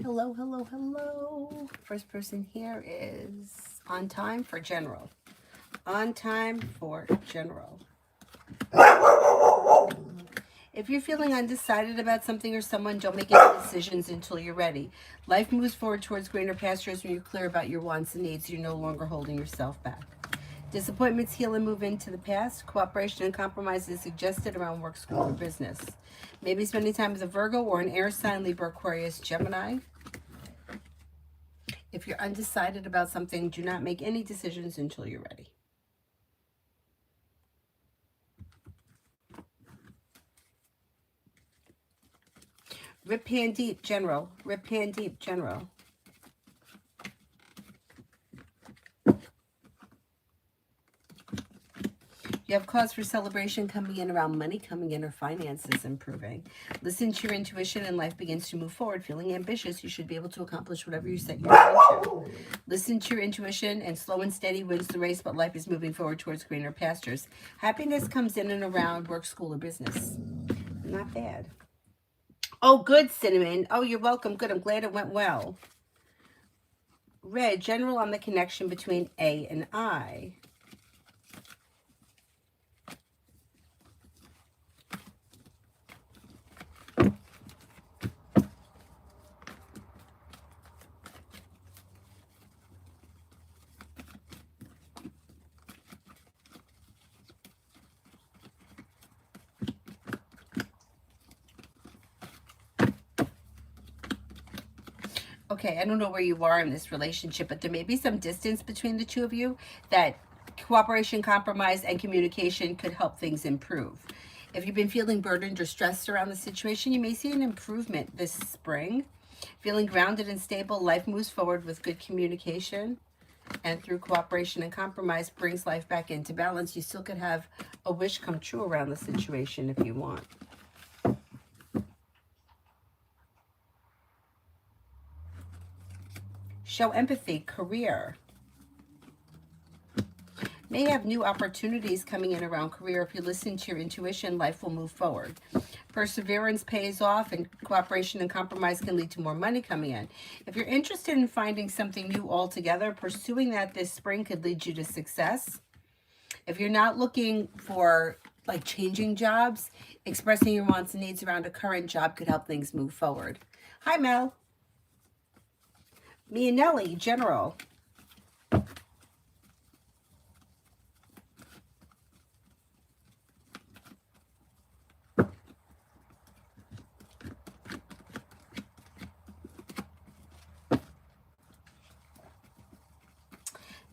Hello, hello, hello. First person here is on time for general. On time for general. If you're feeling undecided about something or someone, don't make any decisions until you're ready. Life moves forward towards greener pastures when you're clear about your wants and needs. You're no longer holding yourself back. Disappointments heal and move into the past. Cooperation and compromise is suggested around work, school, or business. Maybe spending time with a Virgo or an air sign, Libra, Aquarius, Gemini. If you're undecided about something, do not make any decisions until you're ready. Rip hand deep, general. Rip hand deep, general. You have cause for celebration coming in around money coming in or finances improving. Listen to your intuition and life begins to move forward. Feeling ambitious, you should be able to accomplish whatever you set your mind to. Listen to your intuition and slow and steady wins the race, but life is moving forward towards greener pastures. Happiness comes in and around work, school, or business. Not bad. Oh, good, Cinnamon. Oh, you're welcome. Good. I'm glad it went well. Red, general on the connection between A and I. Okay, I don't know where you are in this relationship, but there may be some distance between the two of you that cooperation, compromise, and communication could help things improve. If you've been feeling burdened or stressed around the situation, you may see an improvement this spring. Feeling grounded and stable, life moves forward with good communication. And through cooperation and compromise brings life back into balance. You still could have a wish come true around the situation if you want. Show empathy, career. May have new opportunities coming in around career. If you listen to your intuition, life will move forward. Perseverance pays off, and cooperation and compromise can lead to more money coming in. If you're interested in finding something new altogether, pursuing that this spring could lead you to success. If you're not looking for like changing jobs, expressing your wants and needs around a current job could help things move forward. Hi, Mel. Me and Nellie, general.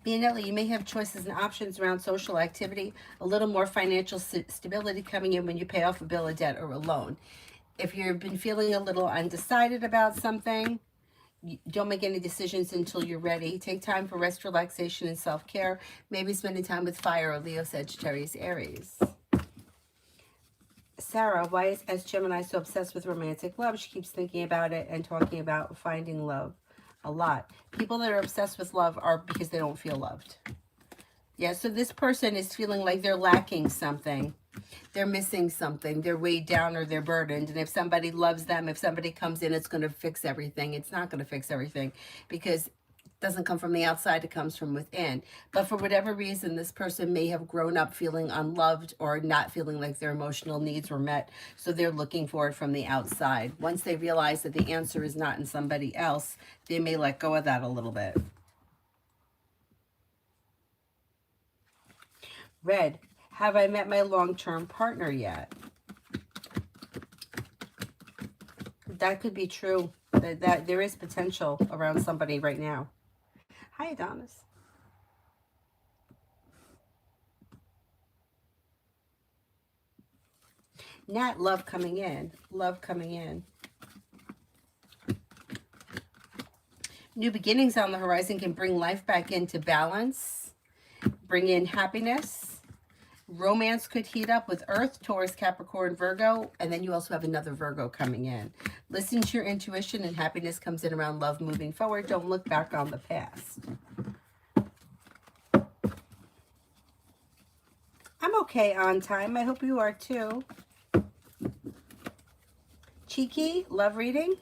Bianelli, you may have choices and options around social activity, a little more financial stability coming in when you pay off a bill of debt or a loan. If you've been feeling a little undecided about something, don't make any decisions until you're ready. Take time for rest, relaxation, and self-care. Maybe spending time with fire or Leo, Sagittarius, Aries. Sarah, why is Gemini so obsessed with romantic love? She keeps thinking about it and talking about finding love a lot. People that are obsessed with love are because they don't feel loved. Yeah, so this person is feeling like they're lacking something. They're missing something. They're weighed down or they're burdened. And if somebody loves them, if somebody comes in, it's going to fix everything. It's not going to fix everything because doesn't come from the outside, it comes from within. But for whatever reason, this person may have grown up feeling unloved or not feeling like their emotional needs were met, so they're looking for it from the outside. Once they realize that the answer is not in somebody else, they may let go of that a little bit. Red, have I met my long-term partner yet? That could be true. That there is potential around somebody right now. Hi, Adonis. Nat, love coming in. Love coming in. New beginnings on the horizon can bring life back into balance, bring in happiness. Romance could heat up with Earth, Taurus, Capricorn, Virgo, and then you also have another Virgo coming in. Listen to your intuition and happiness comes in around love moving forward. Don't look back on the past. I'm okay on time. I hope you are too. Cheeky, love reading.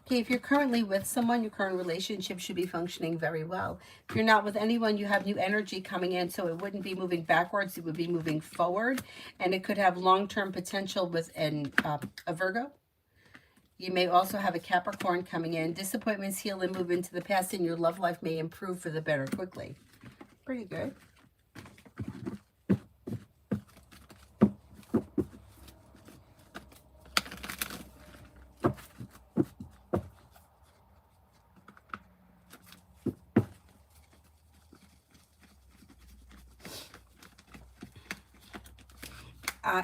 Okay, if you're currently with someone, your current relationship should be functioning very well. If you're not with anyone, you have new energy coming in, so it wouldn't be moving backwards, it would be moving forward, and it could have long-term potential with a Virgo. You may also have a Capricorn coming in. Disappointments heal and move into the past, and your love life may improve for the better quickly. Pretty good.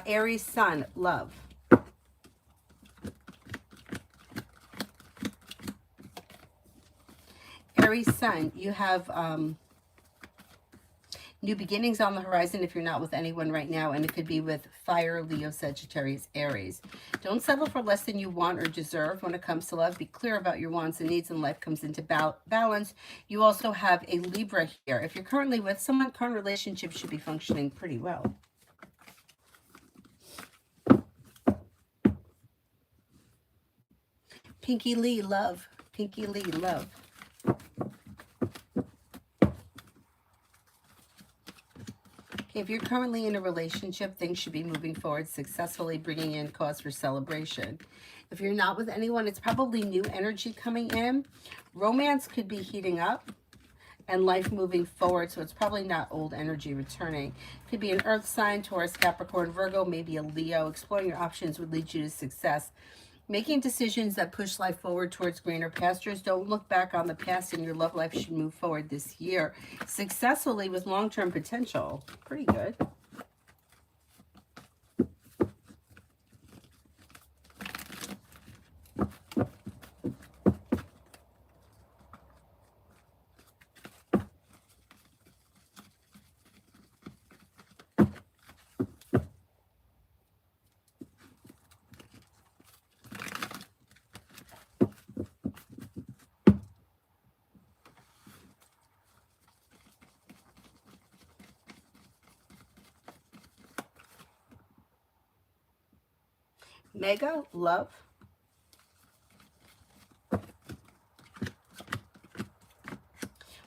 Aries Sun, love. Aries Sun, you have new beginnings on the horizon if you're not with anyone right now, and it could be with Fire, Leo, Sagittarius, Aries. Don't settle for less than you want or deserve when it comes to love. Be clear about your wants and needs, and life comes into balance. You also have a Libra here. If you're currently with someone, current relationship should be functioning pretty well. Pinky Lee, love. Pinky Lee, love. If you're currently in a relationship, things should be moving forward successfully, bringing in cause for celebration. If you're not with anyone, it's probably new energy coming in. Romance could be heating up and life moving forward, so it's probably not old energy returning. Could be an earth sign, Taurus, Capricorn, Virgo, maybe a Leo. Exploring your options would lead you to success. Making decisions that push life forward towards greener pastures. Don't look back on the past, and your love life should move forward this year successfully with long-term potential. Pretty good. Mega, love.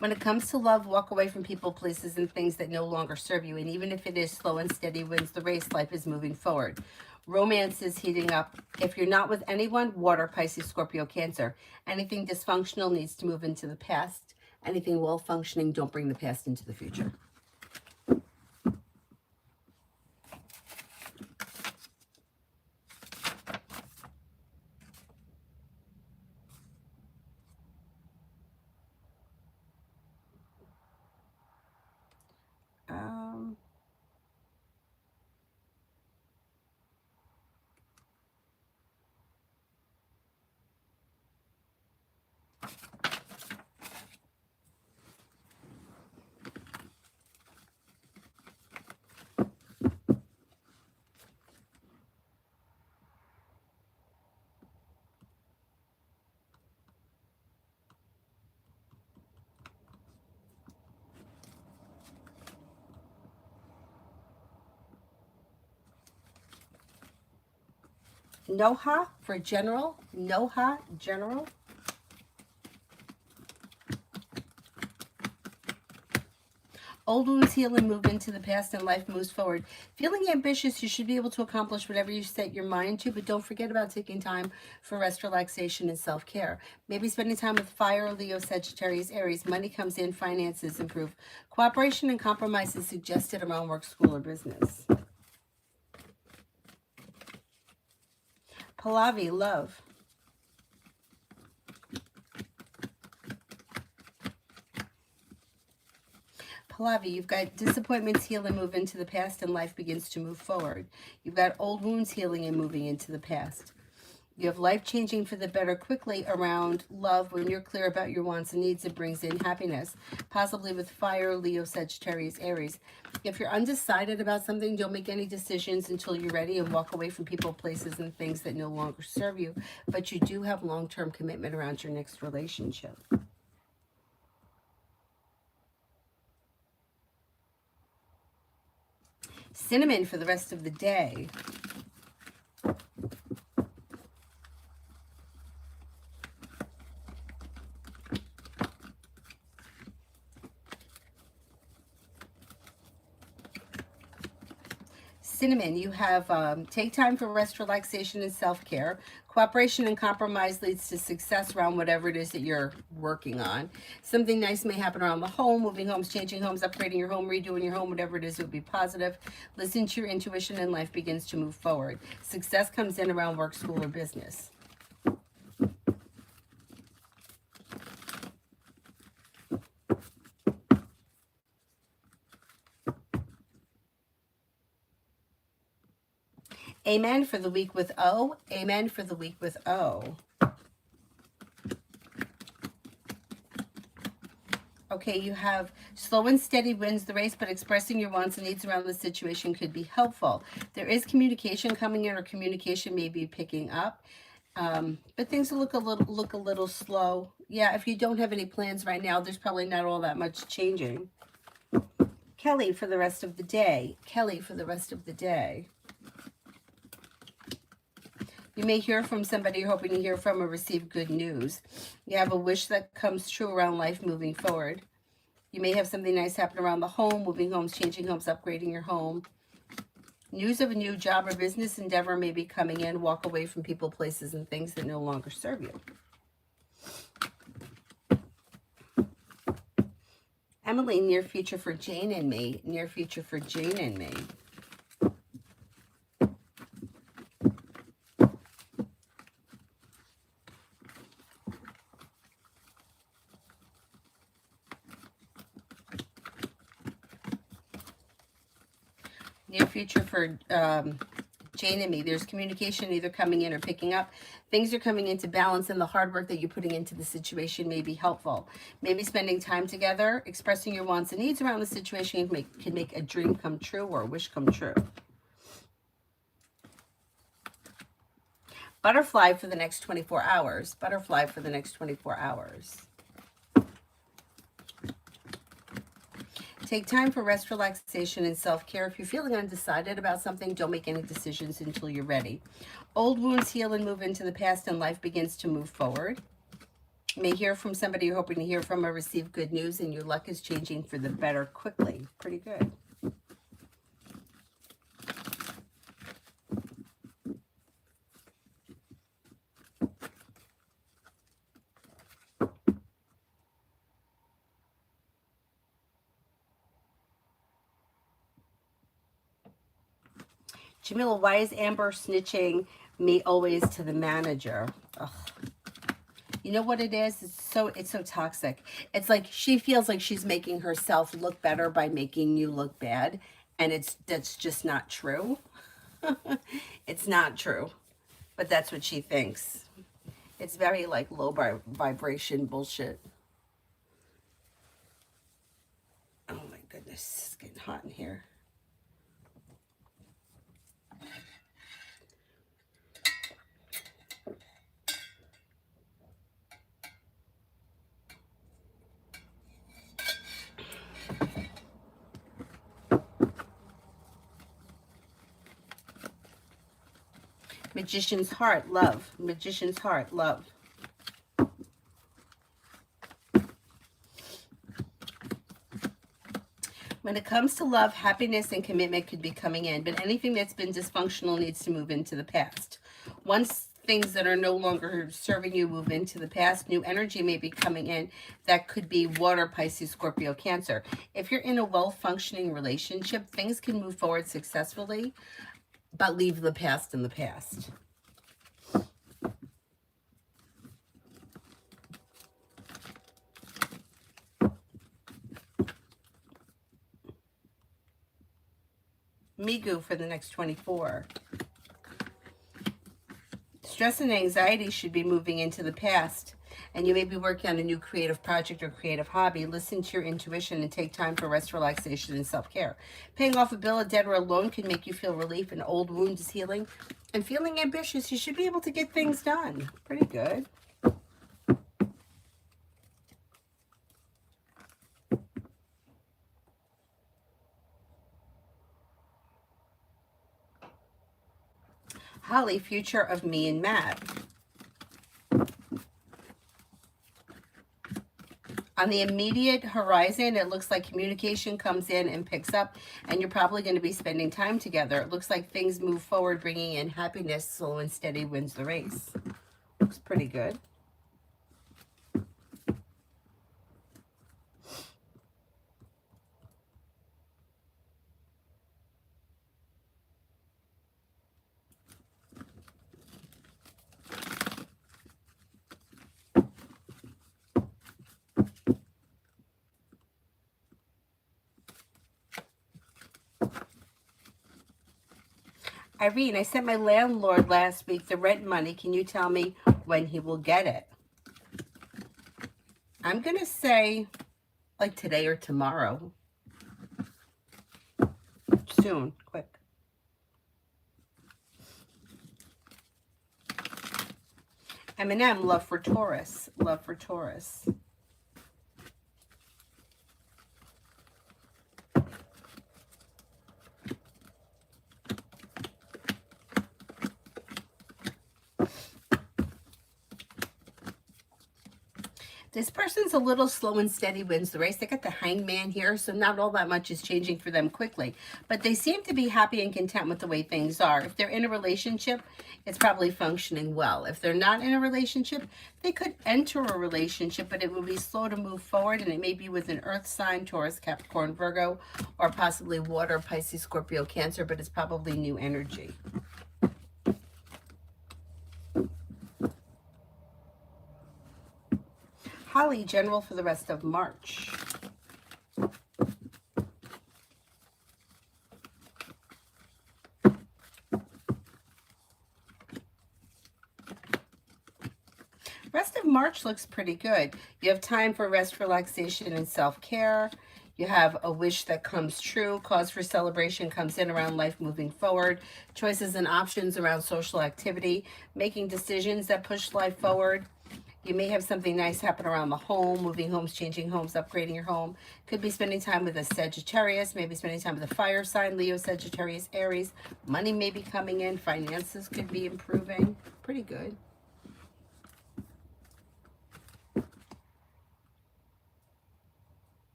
When it comes to love, walk away from people, places, and things that no longer serve you. And even if it is slow and steady wins the race, life is moving forward. Romance is heating up. If you're not with anyone, water, Pisces, Scorpio, Cancer. Anything dysfunctional needs to move into the past. Anything well-functioning, don't bring the past into the future. Noha for general. Noha, general. Old wounds heal and move into the past, and life moves forward. Feeling ambitious, you should be able to accomplish whatever you set your mind to, but don't forget about taking time for rest, relaxation, and self-care. Maybe spending time with Fire, Leo, Sagittarius, Aries. Money comes in, finances improve. Cooperation and compromise is suggested around work, school, or business. Pallavi, love. Pallavi, you've got disappointments heal and move into the past, and life begins to move forward. You've got old wounds healing and moving into the past. You have life changing for the better quickly around love. When you're clear about your wants and needs, it brings in happiness, possibly with Fire, Leo, Sagittarius, Aries. If you're undecided about something, don't make any decisions until you're ready, and walk away from people, places, and things that no longer serve you. But you do have long-term commitment around your next relationship. Cinnamon for the rest of the day. Cinnamon, you have take time for rest, relaxation, and self-care. Cooperation and compromise leads to success around whatever it is that you're working on. Something nice may happen around the home, moving homes, changing homes, upgrading your home, redoing your home, whatever it is, it would be positive. Listen to your intuition and life begins to move forward. Success comes in around work, school, or business. Amen for the week with O. Amen for the week with O. Okay, you have slow and steady wins the race, but expressing your wants and needs around the situation could be helpful. There is communication coming in, or communication may be picking up, but things look a little slow. Yeah, if you don't have any plans right now, there's probably not all that much changing. Kelly for the rest of the day. Kelly for the rest of the day. You may hear from somebody you're hoping to hear from or receive good news. You have a wish that comes true around life moving forward. You may have something nice happen around the home, moving homes, changing homes, upgrading your home. News of a new job or business endeavor may be coming in. Walk away from people, places, and things that no longer serve you. Emily, near future for Jane and me. Near future for Jane and me. Near future for Jane and me. There's communication either coming in or picking up. Things are coming into balance, and the hard work that you're putting into the situation may be helpful. Maybe spending time together, expressing your wants and needs around the situation can make a dream come true or a wish come true. Butterfly for the next 24 hours. Butterfly for the next 24 hours. Take time for rest, relaxation, and self-care. If you're feeling undecided about something, don't make any decisions until you're ready. Old wounds heal and move into the past, and life begins to move forward. You may hear from somebody you're hoping to hear from or receive good news, and your luck is changing for the better quickly. Pretty good. Jamila, why is Amber snitching me always to the manager? Ugh. You know what it is? It's so toxic. It's like she feels like she's making herself look better by making you look bad, and that's just not true. It's not true, but that's what she thinks. It's very like low vibration bullshit. Oh my goodness, it's getting hot in here. Magician's heart, love. Magician's heart, love. When it comes to love, happiness and commitment could be coming in, but anything that's been dysfunctional needs to move into the past. Once things that are no longer serving you move into the past, new energy may be coming in. That could be water, Pisces, Scorpio, Cancer. If you're in a well-functioning relationship, things can move forward successfully, but leave the past in the past. Migu for the next 24. Stress and anxiety should be moving into the past, and you may be working on a new creative project or creative hobby. Listen to your intuition and take time for rest, relaxation, and self-care. Paying off a bill, a debt, or a loan can make you feel relief. An old wound is healing. And feeling ambitious, you should be able to get things done. Pretty good. Holly, future of me and Matt. On the immediate horizon, it looks like communication comes in and picks up, and you're probably going to be spending time together. It looks like things move forward, bringing in happiness. Slow and steady wins the race. Looks pretty good. Irene, I sent my landlord last week the rent money. Can you tell me when he will get it? I'm going to say like today or tomorrow. Soon, quick. Eminem, love for Taurus. Love for Taurus. This person's a little slow and steady wins the race. They got the hangman here, so not all that much is changing for them quickly. But they seem to be happy and content with the way things are. If they're in a relationship, it's probably functioning well. If they're not in a relationship, they could enter a relationship, but it will be slow to move forward, and it may be with an earth sign, Taurus, Capricorn, Virgo, or possibly water, Pisces, Scorpio, Cancer, but it's probably new energy. Holly, general for the rest of March. Rest of March looks pretty good. You have time for rest, relaxation, and self-care. You have a wish that comes true. Cause for celebration comes in around life moving forward. Choices and options around social activity. Making decisions that push life forward. You may have something nice happen around the home, moving homes, changing homes, upgrading your home. Could be spending time with a Sagittarius, maybe spending time with a fire sign, Leo, Sagittarius, Aries. Money may be coming in. Finances could be improving. Pretty good.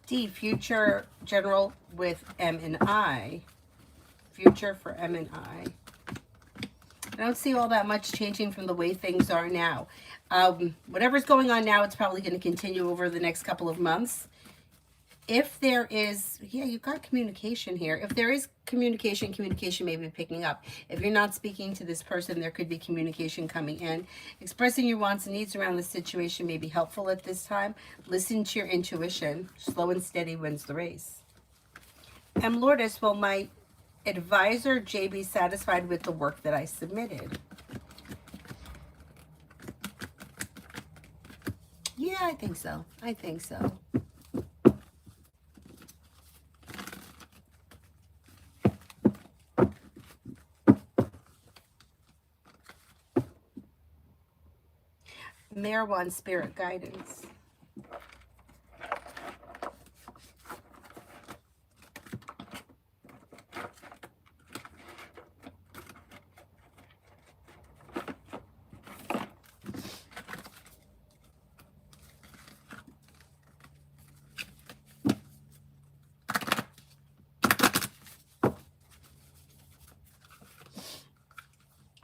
D, future general with M and I. Future for M and I. I don't see all that much changing from the way things are now. Whatever's going on now, it's probably going to continue over the next couple of months. If there is, yeah, you've got communication here. If there is communication may be picking up. If you're not speaking to this person, there could be communication coming in. Expressing your wants and needs around the situation may be helpful at this time. Listen to your intuition. Slow and steady wins the race. And Lourdes, will my advisor, Jay, be satisfied with the work that I submitted? Yeah, I think so. I think so. Mare wants spirit guidance.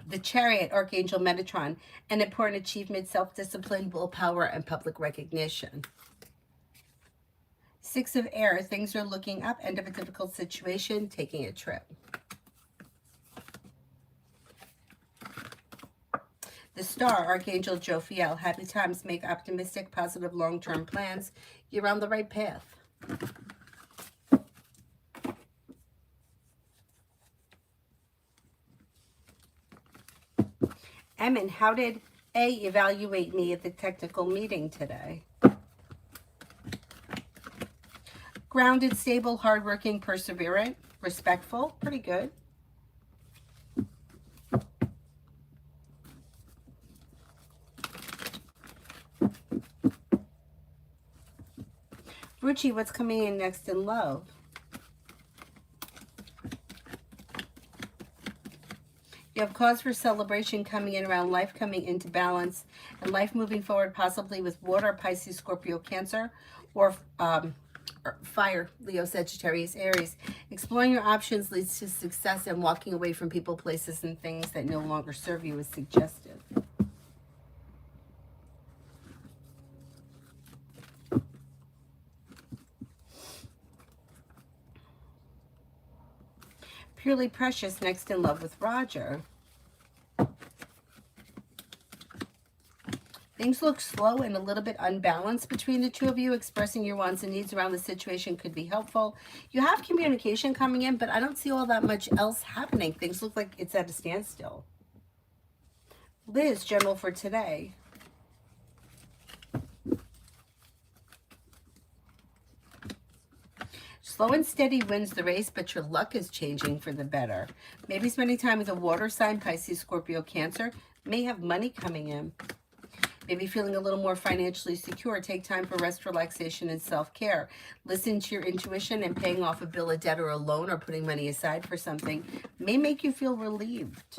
The Chariot, Archangel Metatron, an important achievement, self-discipline, willpower, and public recognition. Six of Air, things are looking up, end of a difficult situation, taking a trip. The Star, Archangel Jophiel, happy times, make optimistic, positive, long-term plans. You're on the right path. Emin, how did A evaluate me at the technical meeting today? Grounded, stable, hardworking, perseverant. Respectful, pretty good. Ruchi, what's coming in next in love? You have cause for celebration coming in around life coming into balance and life moving forward, possibly with water, Pisces, Scorpio, Cancer, or fire, Leo, Sagittarius, Aries. Exploring your options leads to success, and walking away from people, places, and things that no longer serve you is suggested. Purely Precious next in love with Roger. Things look slow and a little bit unbalanced between the two of you. Expressing your wants and needs around the situation could be helpful. You have communication coming in, but I don't see all that much else happening. Things look like it's at a standstill. Liz, general for today. Slow and steady wins the race, but your luck is changing for the better. Maybe spending time with a water sign, Pisces, Scorpio, Cancer, may have money coming in. Maybe feeling a little more financially secure. Take time for rest, relaxation, and self-care. Listen to your intuition, and paying off a bill, a debt, or a loan, or putting money aside for something may make you feel relieved.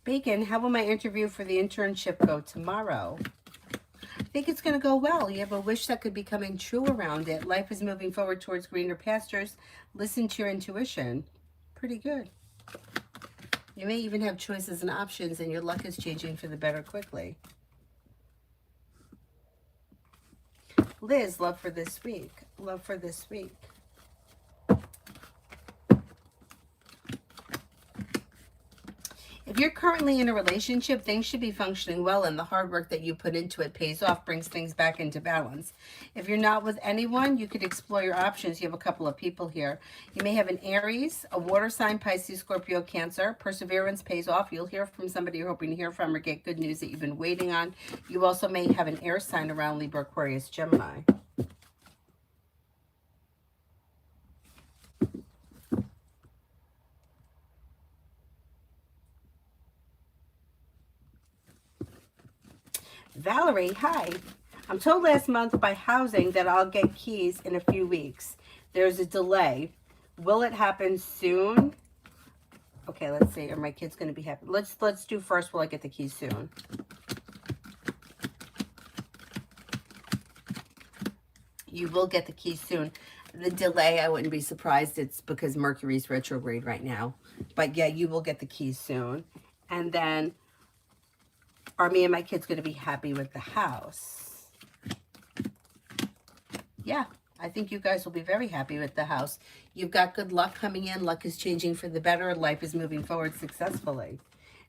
Bacon, how will my interview for the internship go tomorrow? I think it's going to go well. You have a wish that could be coming true around it. Life is moving forward towards greener pastures. Listen to your intuition. Pretty good. You may even have choices and options, and your luck is changing for the better quickly. Liz, love for this week. Love for this week. If you're currently in a relationship, things should be functioning well, and the hard work that you put into it pays off, brings things back into balance. If you're not with anyone, you could explore your options. You have a couple of people here. You may have an Aries, a water sign, Pisces, Scorpio, Cancer. Perseverance pays off. You'll hear from somebody you're hoping to hear from, or get good news that you've been waiting on. You also may have an air sign around Libra, Aquarius, Gemini. Valerie, hi. I'm told last month by housing that I'll get keys in a few weeks. There's a delay. Will it happen soon? Okay, let's see. Are my kids going to be happy? Let's do first. Will I get the keys soon? You will get the keys soon. The delay, I wouldn't be surprised. It's because Mercury's retrograde right now. But yeah, you will get the keys soon. And then, are me and my kids going to be happy with the house? Yeah, I think you guys will be very happy with the house. You've got good luck coming in. Luck is changing for the better. Life is moving forward successfully.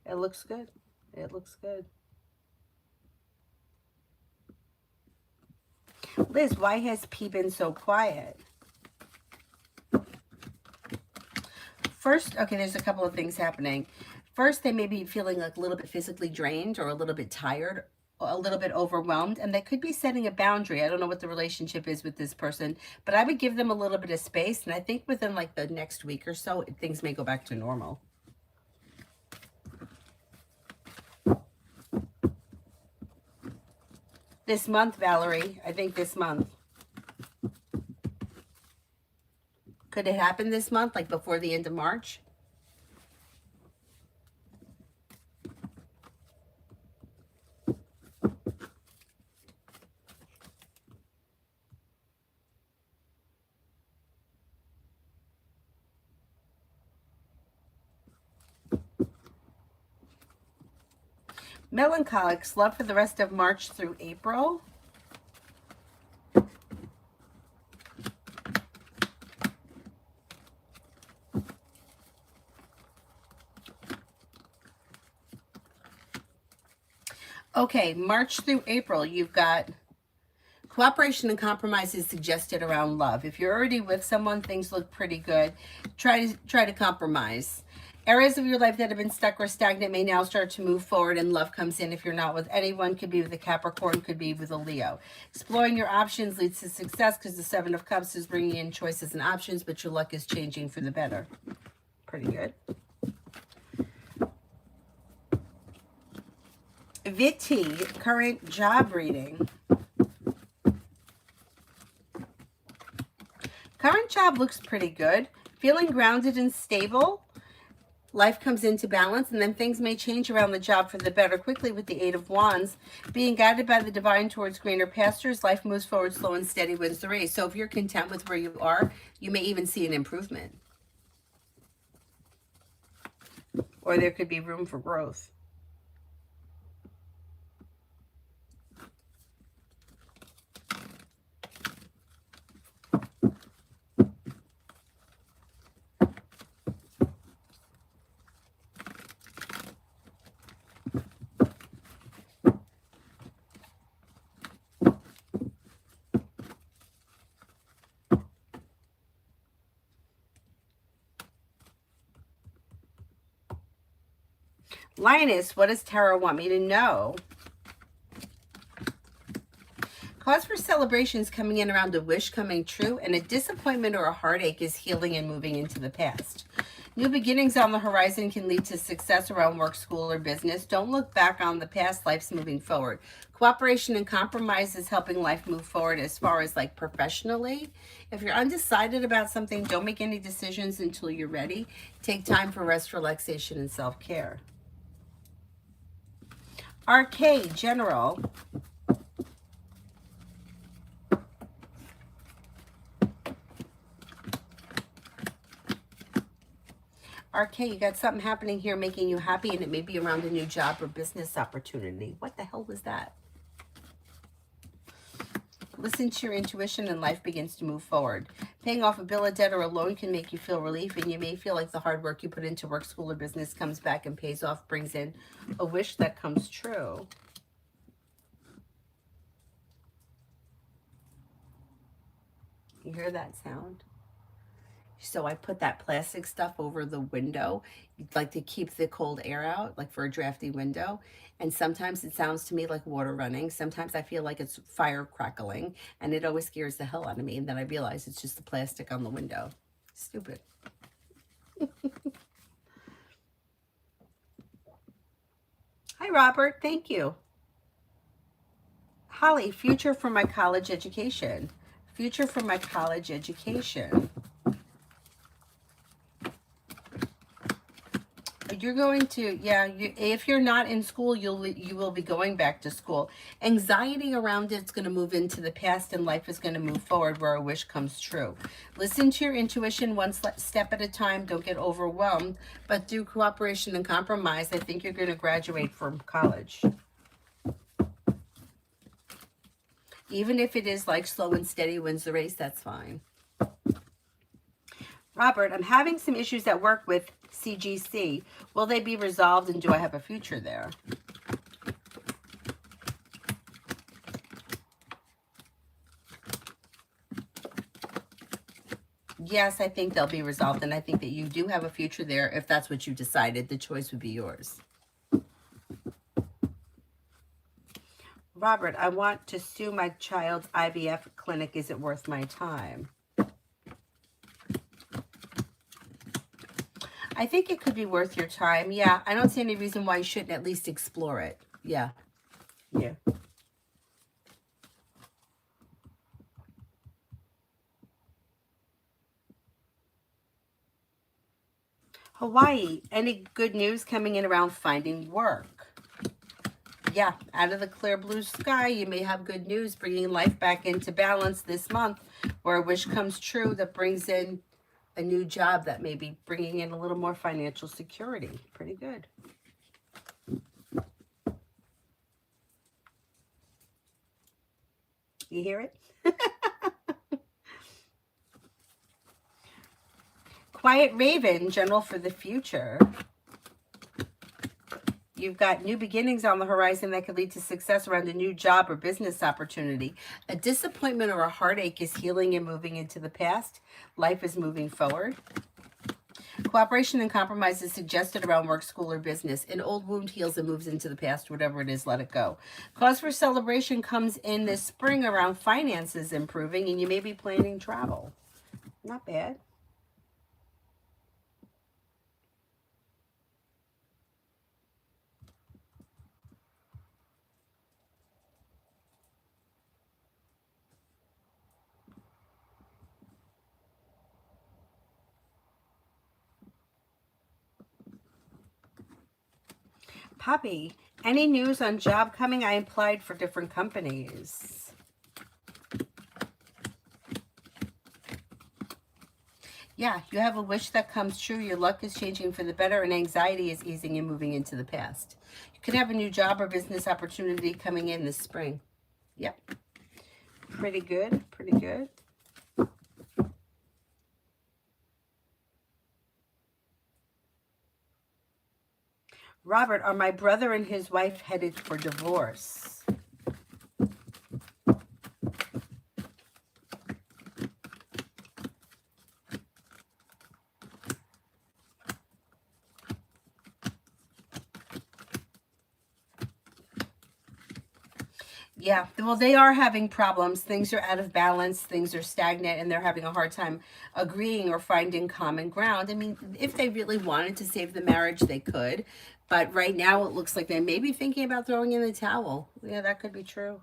It looks good. It looks good. Liz, why has P been so quiet? First, okay, there's a couple of things happening. First, they may be feeling like a little bit physically drained, or a little bit tired, or a little bit overwhelmed, and they could be setting a boundary. I don't know what the relationship is with this person, but I would give them a little bit of space, and I think within like the next week or so, things may go back to normal. This month, Valerie, I think this month. Could it happen this month, like before the end of March? Melancholics, love for the rest of March through April. Okay, March through April, you've got cooperation and compromise is suggested around love. If you're already with someone, things look pretty good. Try to compromise. Areas of your life that have been stuck or stagnant may now start to move forward and love comes in. If you're not with anyone, could be with a Capricorn, could be with a Leo. Exploring your options leads to success because the Seven of Cups is bringing in choices and options, but your luck is changing for the better. Pretty good. Viti, current job reading. Current job looks pretty good. Feeling grounded and stable. Life comes into balance, and then things may change around the job for the better quickly with the Eight of Wands. Being guided by the divine towards greener pastures, life moves forward slow and steady wins the race. So if you're content with where you are, you may even see an improvement. Or there could be room for growth. Lioness, what does Tarot want me to know? Cause for celebrations coming in around a wish coming true, and a disappointment or a heartache is healing and moving into the past. New beginnings on the horizon can lead to success around work, school, or business. Don't look back on the past. Life's moving forward. Cooperation and compromise is helping life move forward as far as like professionally. If you're undecided about something, don't make any decisions until you're ready. Take time for rest, relaxation, and self-care. RK, General. RK, you got something happening here making you happy, and it may be around a new job or business opportunity. What the hell was that? Listen to your intuition and life begins to move forward. Paying off a bill, a debt, or a loan can make you feel relief, and you may feel like the hard work you put into work, school, or business comes back and pays off, brings in a wish that comes true. You hear that sound? So I put that plastic stuff over the window, like to keep the cold air out, like for a drafty window. And sometimes it sounds to me like water running. Sometimes I feel like it's fire crackling, and it always scares the hell out of me. And then I realize it's just the plastic on the window. Stupid. Hi, Robert. Thank you. Holly, future for my college education. Future for my college education. You're going to, yeah, if you're not in school, you will be going back to school. Anxiety around it's going to move into the past, and life is going to move forward where a wish comes true. Listen to your intuition one step at a time. Don't get overwhelmed, but through cooperation and compromise, I think you're going to graduate from college. Even if it is like slow and steady wins the race, that's fine. Robert, I'm having some issues at work with CGC. Will they be resolved, and do I have a future there? Yes, I think they'll be resolved, and I think that you do have a future there. If that's what you decided, the choice would be yours. Robert, I want to sue my child's IVF clinic. Is it worth my time? I think it could be worth your time. Yeah, I don't see any reason why you shouldn't at least explore it. Yeah. Yeah. Hawaii, any good news coming in around finding work? Yeah, out of the clear blue sky, you may have good news bringing life back into balance this month, where a wish comes true that brings in a new job that may be bringing in a little more financial security. Pretty good. You hear it? Quiet Raven, general for the future. You've got new beginnings on the horizon that could lead to success around a new job or business opportunity. A disappointment or a heartache is healing and moving into the past. Life is moving forward. Cooperation and compromise is suggested around work, school, or business. An old wound heals and moves into the past. Whatever it is, let it go. Cause for celebration comes in this spring around finances improving, and you may be planning travel. Not bad. Poppy, any news on job coming? I applied for different companies. Yeah, you have a wish that comes true. Your luck is changing for the better and anxiety is easing and moving into the past. You could have a new job or business opportunity coming in this spring. Yep. Pretty good. Pretty good. Robert, are my brother and his wife headed for divorce? Yeah, well, they are having problems. Things are out of balance. Things are stagnant, and they're having a hard time agreeing or finding common ground. I mean, if they really wanted to save the marriage, they could. But right now, it looks like they may be thinking about throwing in the towel. Yeah, that could be true.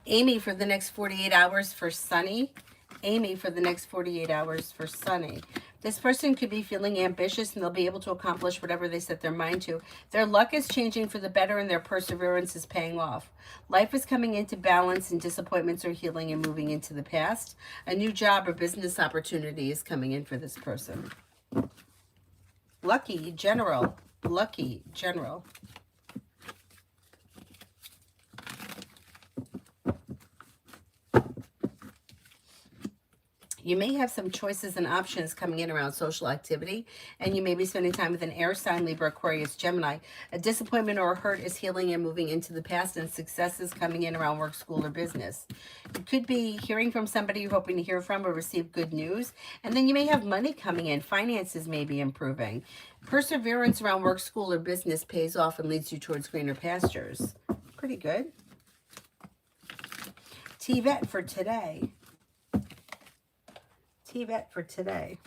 Amy for the next 48 hours for Sunny. Amy for the next 48 hours for Sunny. This person could be feeling ambitious and they'll be able to accomplish whatever they set their mind to. Their luck is changing for the better and their perseverance is paying off. Life is coming into balance and disappointments are healing and moving into the past. A new job or business opportunity is coming in for this person. Lucky General. Lucky General. You may have some choices and options coming in around social activity, and you may be spending time with an air sign, Libra, Aquarius, Gemini. A disappointment or a hurt is healing and moving into the past, and success is coming in around work, school, or business. You could be hearing from somebody you're hoping to hear from or receive good news, and then you may have money coming in. Finances may be improving. Perseverance around work, school, or business pays off and leads you towards greener pastures. Pretty good. TVET for today. TVET for today.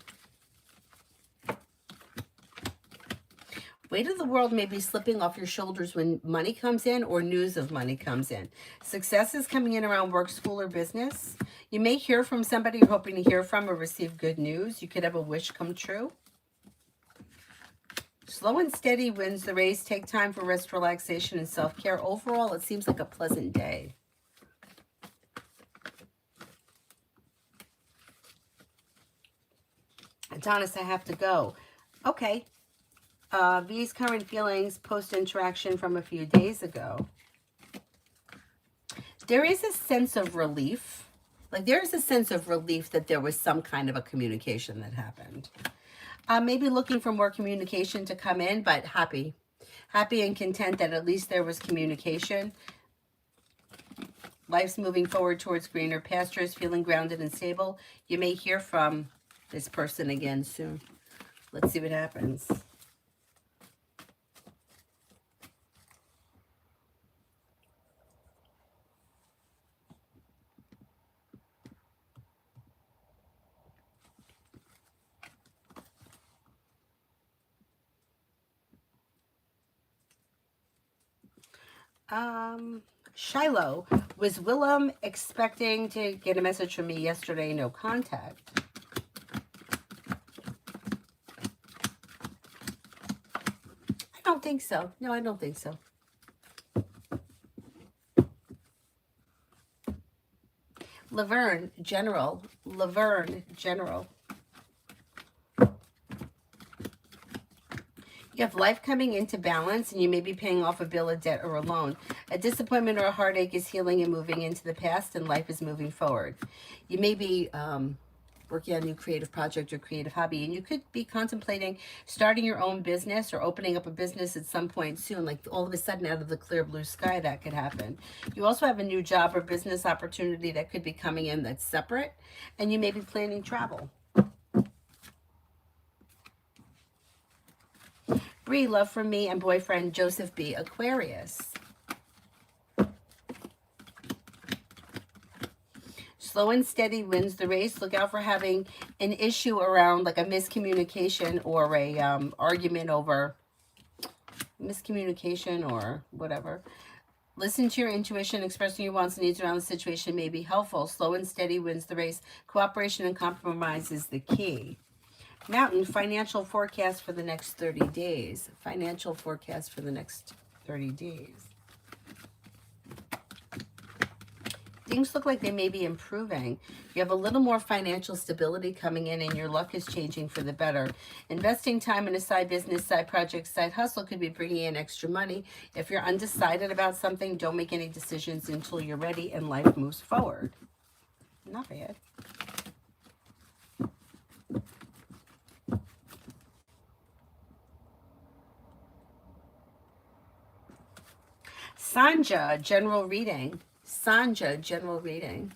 Weight of the world may be slipping off your shoulders when money comes in or news of money comes in. Success is coming in around work, school, or business. You may hear from somebody you're hoping to hear from or receive good news. You could have a wish come true. Slow and steady wins the race. Take time for rest, relaxation, and self-care. Overall, it seems like a pleasant day. Adonis, I have to go. Okay. These current feelings, post-interaction from a few days ago. There is a sense of relief. Like there's a sense of relief that there was some kind of a communication that happened. Maybe looking for more communication to come in, but happy. Happy and content that at least there was communication. Life's moving forward towards greener pastures, feeling grounded and stable. You may hear from this person again soon. Let's see what happens. Shiloh, was Willem expecting to get a message from me yesterday? No contact. I don't think so. No, I don't think so. Laverne, General. Laverne, General. You have life coming into balance, and you may be paying off a bill, a debt, or a loan. A disappointment or a heartache is healing and moving into the past, and life is moving forward. You may be working on a new creative project or creative hobby, and you could be contemplating starting your own business or opening up a business at some point soon, like all of a sudden out of the clear blue sky that could happen. You also have a new job or business opportunity that could be coming in that's separate, and you may be planning travel. Bree, love from me and boyfriend Joseph B. Aquarius. Slow and steady wins the race. Look out for having an issue around like a miscommunication or a argument over miscommunication or whatever. Listen to your intuition. Expressing your wants and needs around the situation may be helpful. Slow and steady wins the race. Cooperation and compromise is the key. Mountain, financial forecast for the next 30 days. Financial forecast for the next 30 days. Things look like they may be improving. You have a little more financial stability coming in, and your luck is changing for the better. Investing time in a side business, side project, side hustle could be bringing in extra money. If you're undecided about something, don't make any decisions until you're ready and life moves forward. Not bad. Sanja, general reading. Sanja, general reading.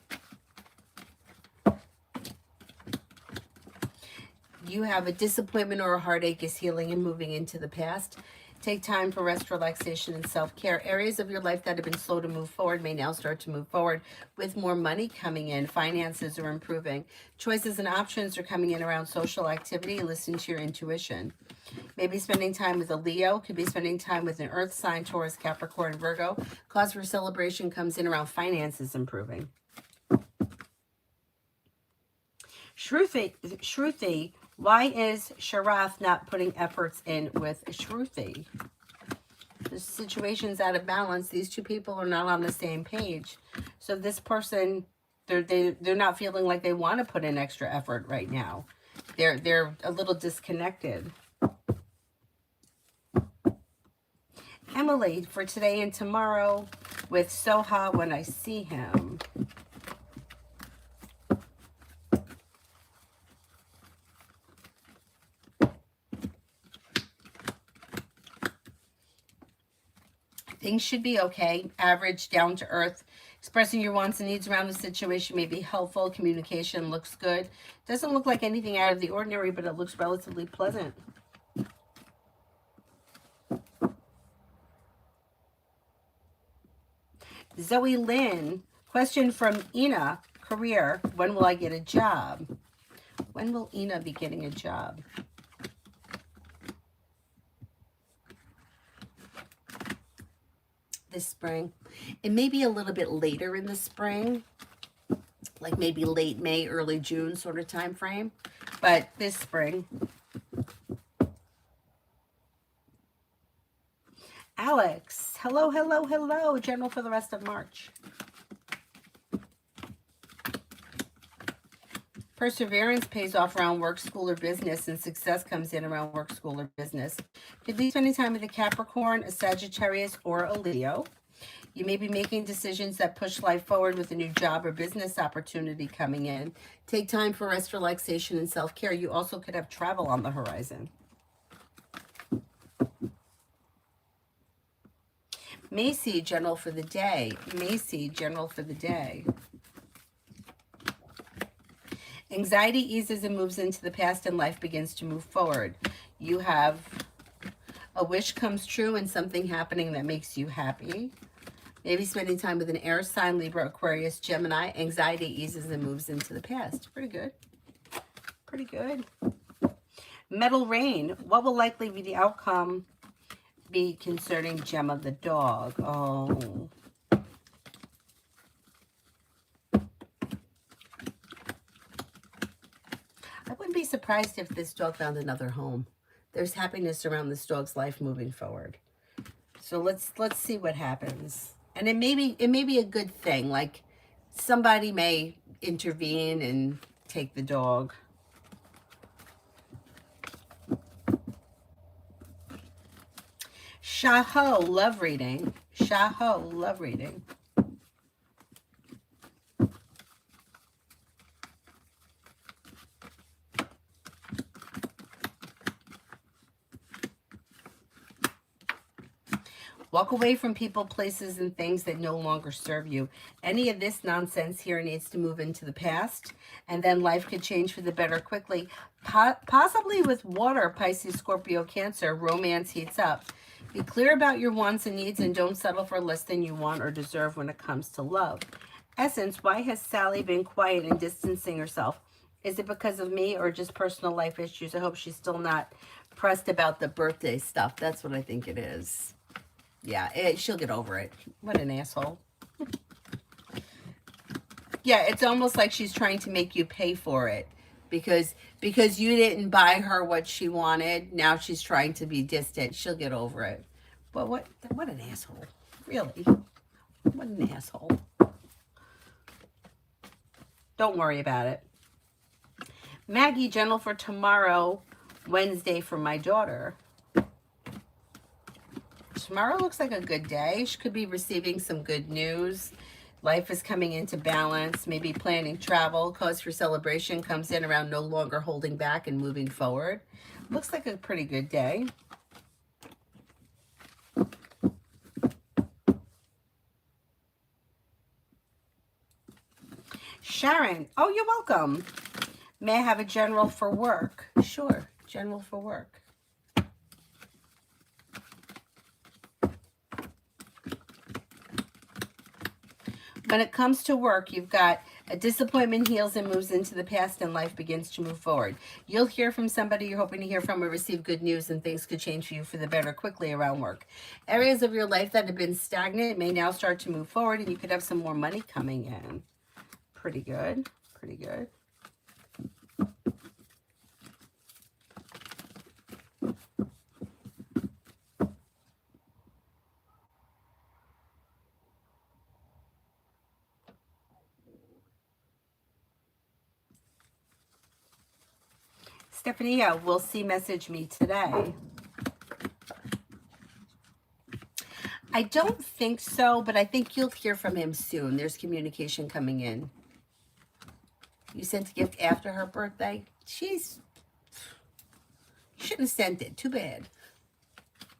You have a disappointment or a heartache is healing and moving into the past. Take time for rest, relaxation, and self-care. Areas of your life that have been slow to move forward may now start to move forward with more money coming in. Finances are improving. Choices and options are coming in around social activity. Listen to your intuition. Maybe spending time with a Leo. Could be spending time with an Earth sign, Taurus, Capricorn, Virgo. Cause for celebration comes in around finances improving. Shruti, why is Sharath not putting efforts in with Shruti? The situation's out of balance. These two people are not on the same page. So this person, they're not feeling like they want to put in extra effort right now. They're a little disconnected. Emily, for today and tomorrow with Soha when I see him. Things should be okay. Average, down to earth. Expressing your wants and needs around the situation may be helpful. Communication looks good. Doesn't look like anything out of the ordinary, but it looks relatively pleasant. Zoe Lynn, question from Ina, career, when will I get a job? When will Ina be getting a job? This spring. It may be a little bit later in the spring, like maybe late May, early June sort of time frame, but this spring. Alex, hello, hello, hello. General for the rest of March. Perseverance pays off around work, school, or business, and success comes in around work, school, or business. Could be spending time with a Capricorn, a Sagittarius, or a Leo. You may be making decisions that push life forward with a new job or business opportunity coming in. Take time for rest, relaxation, and self-care. You also could have travel on the horizon. Macy, general for the day. Macy, general for the day. Anxiety eases and moves into the past, and life begins to move forward. You have a wish comes true and something happening that makes you happy. Maybe spending time with an air sign, Libra, Aquarius, Gemini. Anxiety eases and moves into the past. Pretty good. Pretty good. Metal Rain. What will likely be the outcome be concerning Gemma the dog? Oh. I wouldn't be surprised if this dog found another home. There's happiness around this dog's life moving forward. So let's see what happens. And it may be a good thing. Like Somebody may intervene and take the dog. Shaho, love reading. Shaho, love reading. Walk away from people, places, and things that no longer serve you. Any of this nonsense here needs to move into the past, and then life could change for the better quickly. Possibly with water, Pisces, Scorpio, Cancer, romance heats up. Be clear about your wants and needs and don't settle for less than you want or deserve when it comes to love. Essence, why has Sally been quiet and distancing herself? Is it because of me or just personal life issues? I hope she's still not pressed about the birthday stuff. That's what I think it is. Yeah, she'll get over it. What an asshole. Yeah, it's almost like she's trying to make you pay for it. Because you didn't buy her what she wanted, now she's trying to be distant. She'll get over it. But what an asshole. Really. What an asshole. Don't worry about it. Maggie, general for tomorrow, Wednesday, for my daughter. Tomorrow looks like a good day. She could be receiving some good news. Life is coming into balance. Maybe planning travel. Cause for celebration comes in around no longer holding back and moving forward. Looks like a pretty good day. Sharon, oh, you're welcome. May I have a general for work? Sure, general for work. When it comes to work, you've got a disappointment heals and moves into the past and life begins to move forward. You'll hear from somebody you're hoping to hear from or receive good news, and things could change for you for the better quickly around work. Areas of your life that have been stagnant may now start to move forward, and you could have some more money coming in. Pretty good. Pretty good. Stephanie, will see message me today. I don't think so, but I think you'll hear from him soon. There's communication coming in. You sent a gift after her birthday? Shouldn't have sent it. Too bad.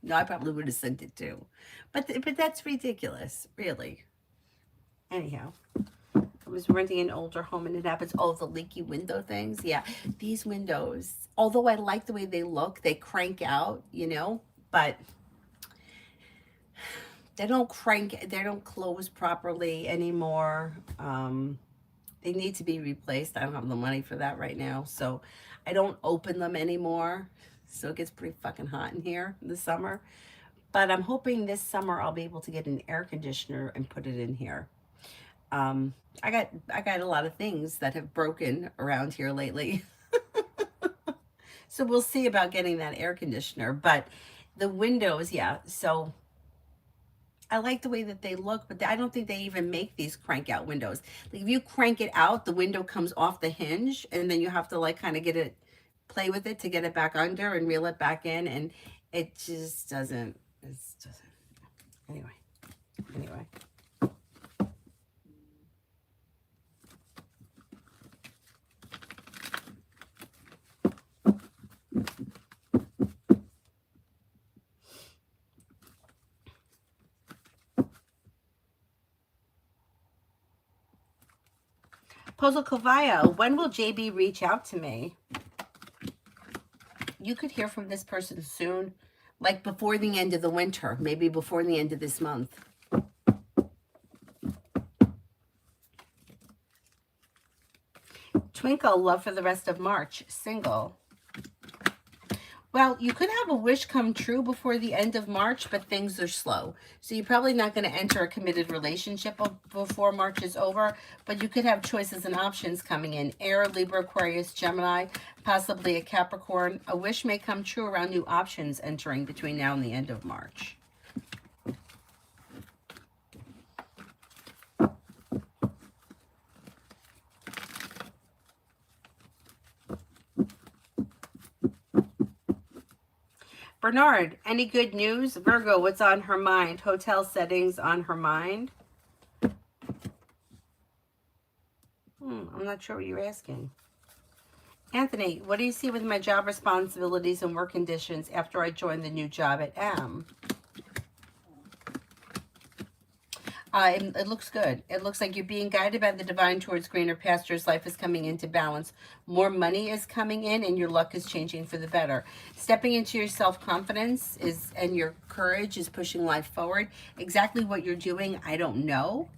No, I probably would have sent it too. But that's ridiculous, really. Anyhow. I was renting an older home and it happens. Oh, the leaky window things. Yeah, these windows, although I like the way they look, they crank out, you know, but they don't close properly anymore. They need to be replaced. I don't have the money for that right now, so I don't open them anymore. So it gets pretty fucking hot in here in the summer. But I'm hoping this summer I'll be able to get an air conditioner and put it in here. I got a lot of things that have broken around here lately. So we'll see about getting that air conditioner. But the windows, yeah. So I like the way that they look, but I don't think they even make these crank out windows. Like if you crank it out, the window comes off the hinge, and then you have to like kind of play with it to get it back under and reel it back in, and it just doesn't. It doesn't. Anyway. Puzzle Kovaya, when will JB reach out to me? You could hear from this person soon, like before the end of the winter, maybe before the end of this month. Twinkle, love for the rest of March, single. Well, you could have a wish come true before the end of March, but things are slow. So you're probably not going to enter a committed relationship before March is over, but you could have choices and options coming in. Air, Libra, Aquarius, Gemini, possibly a Capricorn. A wish may come true around new options entering between now and the end of March. Bernard, any good news? Virgo, what's on her mind? Hotel settings on her mind. I'm not sure what you're asking. Anthony, what do you see with my job responsibilities and work conditions after I join the new job at M? It looks good. It looks like you're being guided by the divine towards greener pastures. Life is coming into balance. More money is coming in and your luck is changing for the better. Stepping into your self-confidence and your courage is pushing life forward. Exactly what you're doing, I don't know.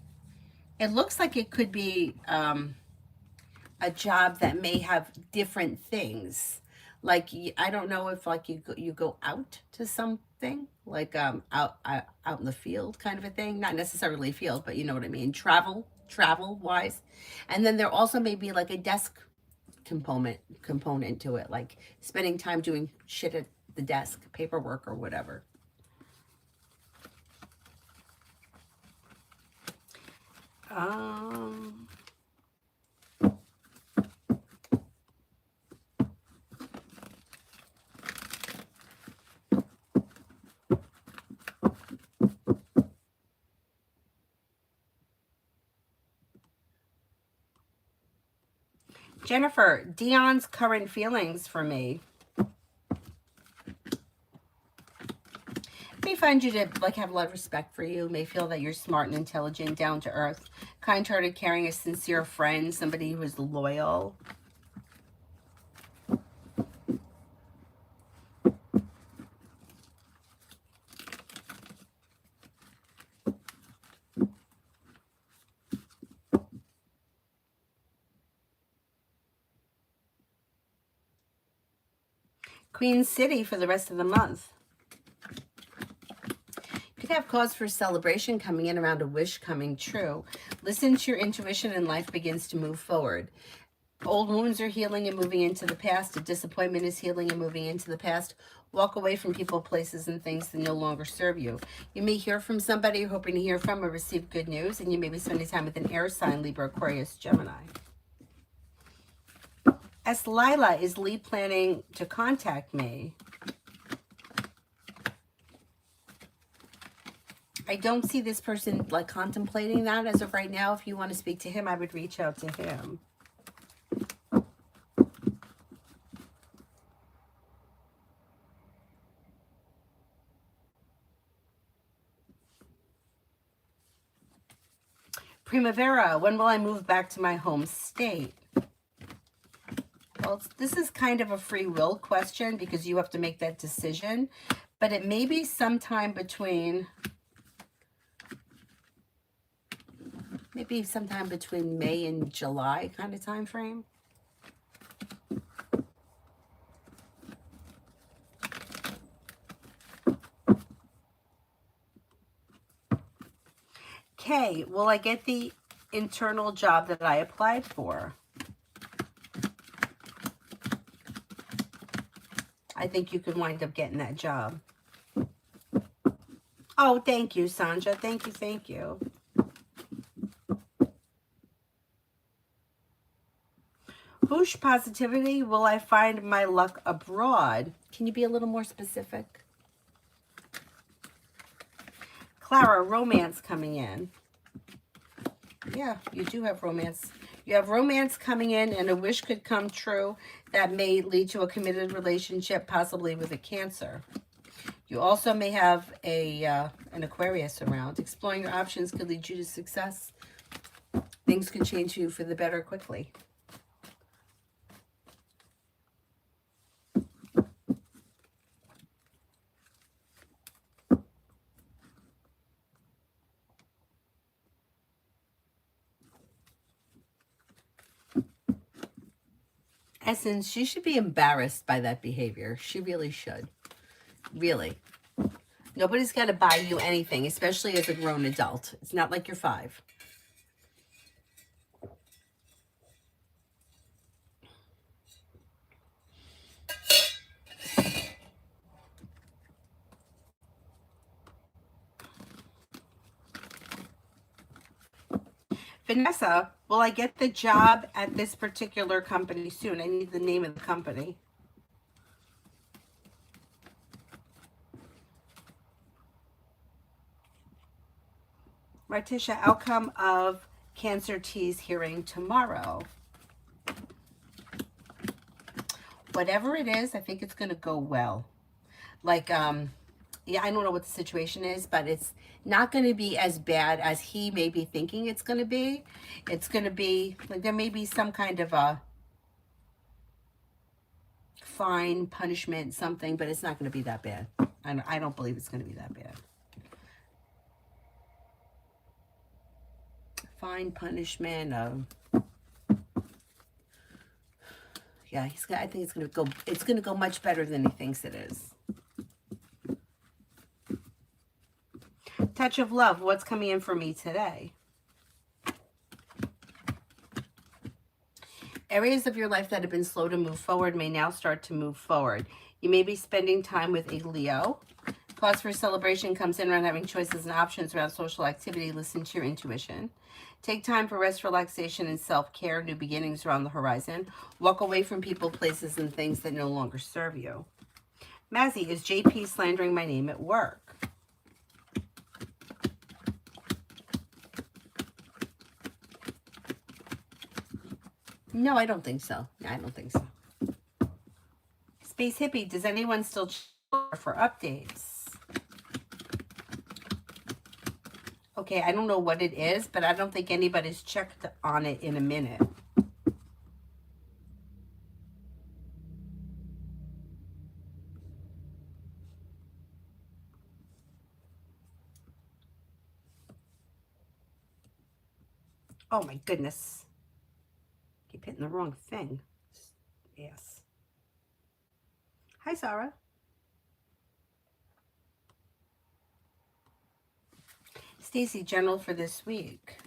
It looks like it could be a job that may have different things. Like, I don't know if like you go out to something like out in the field kind of a thing, not necessarily field, but you know what I mean, travel wise. And then there also may be like a desk component to it, like spending time doing shit at the desk, paperwork or whatever. Jennifer, Dion's current feelings for me. May find you to like have a lot of respect for you. May feel that you're smart and intelligent, down to earth, kind-hearted, caring, a sincere friend, somebody who is loyal. Queen City for the rest of the month. You could have cause for celebration coming in around a wish coming true. Listen to your intuition and life begins to move forward. Old wounds are healing and moving into the past. A disappointment is healing and moving into the past. Walk away from people, places, and things that no longer serve you. You may hear from somebody you're hoping to hear from or receive good news, and you may be spending time with an air sign, Libra, Aquarius, Gemini. As Lila, is Lee planning to contact me? I don't see this person like contemplating that as of right now. If you want to speak to him, I would reach out to him. Primavera, when will I move back to my home state? Well, this is kind of a free will question because you have to make that decision, but it may be sometime between, May and July kind of time frame. Okay, will I get the internal job that I applied for? I think you could wind up getting that job. Oh, thank you, Sandra. Thank you. Whoosh positivity, will I find my luck abroad? Can you be a little more specific? Clara, romance coming in. Yeah, you do have romance. You have romance coming in, and a wish could come true that may lead to a committed relationship, possibly with a Cancer. You also may have an Aquarius around. Exploring your options could lead you to success. Things could change you for the better quickly. Essence, she should be embarrassed by that behavior. She really should. Really. Nobody's got to buy you anything, especially as a grown adult. It's not like you're 5. Vanessa, will I get the job at this particular company soon? I need the name of the company. Martisha, outcome of Cancer T's hearing tomorrow. Whatever it is, I think it's going to go well. Like, yeah, I don't know what the situation is, but it's not going to be as bad as he may be thinking it's going to be. It's going to be, like, there may be some kind of a fine, punishment, something, but it's not going to be that bad. I don't believe it's going to be that bad. Fine, punishment, yeah, I think it's going to go much better than he thinks it is. Touch of love, what's coming in for me today? Areas of your life that have been slow to move forward may now start to move forward. You may be spending time with a Leo. Cause for celebration comes in around having choices and options around social activity. Listen to your intuition. Take time for rest, relaxation, and self-care. New beginnings are on the horizon. Walk away from people, places, and things that no longer serve you. Mazzy, is JP slandering my name at work? No, I don't think so. I don't think so. Space Hippie, does anyone still check for updates? Okay, I don't know what it is, but I don't think anybody's checked on it in a minute. Oh my goodness. Keep hitting the wrong thing. Yes. Hi, Sarah. Stacy, general for this week.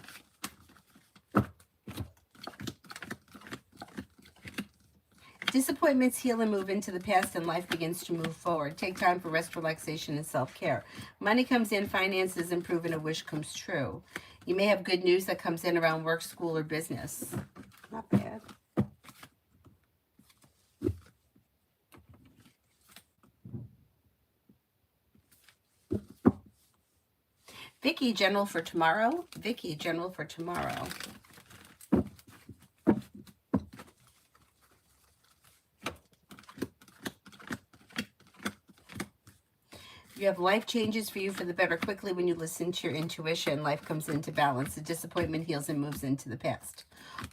Disappointments heal and move into the past, and life begins to move forward. Take time for rest, relaxation, and self-care. Money comes in, finances improve, and a wish comes true. You may have good news that comes in around work, school, or business. Not bad. Vicky, general for tomorrow. Vicky, general for tomorrow. You have life changes for you for the better quickly when you listen to your intuition. Life comes into balance. The disappointment heals and moves into the past.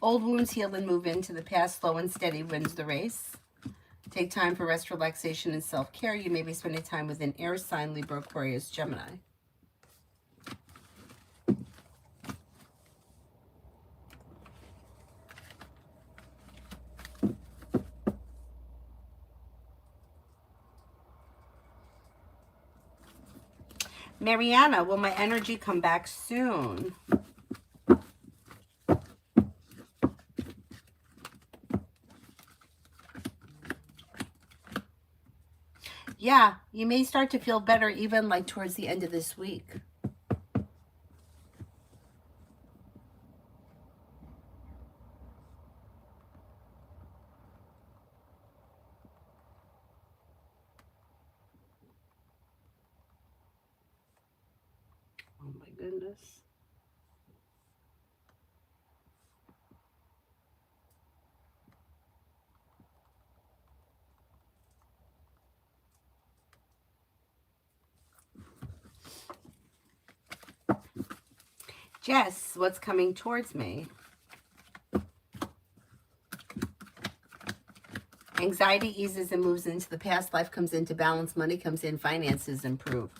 Old wounds heal and move into the past. Slow and steady wins the race. Take time for rest, relaxation, and self-care. You may be spending time with an air sign, Libra, Aquarius, Gemini. Mariana, will my energy come back soon? Yeah, you may start to feel better even like towards the end of this week. Oh my goodness. Jess, what's coming towards me? Anxiety eases and moves into the past. Life comes into balance. Money comes in. Finances improve.